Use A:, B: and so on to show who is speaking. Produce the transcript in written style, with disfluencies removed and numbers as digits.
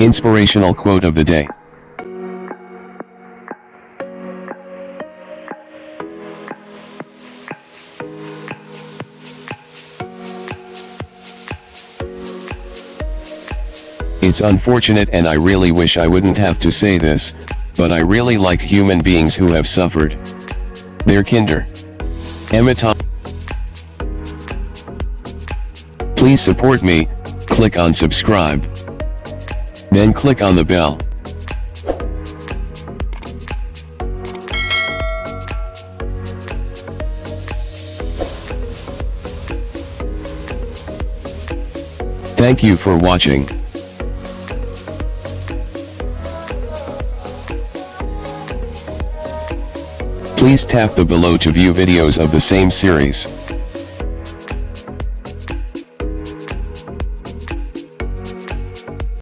A: Inspirational quote of the day. It's unfortunate and I really wish I wouldn't have to say this, but I really like human beings who have suffered. They're Kinder. Emma Please support me, click on subscribe. Then click on the bell. Thank you for watching. Please tap the below to view videos of the same series.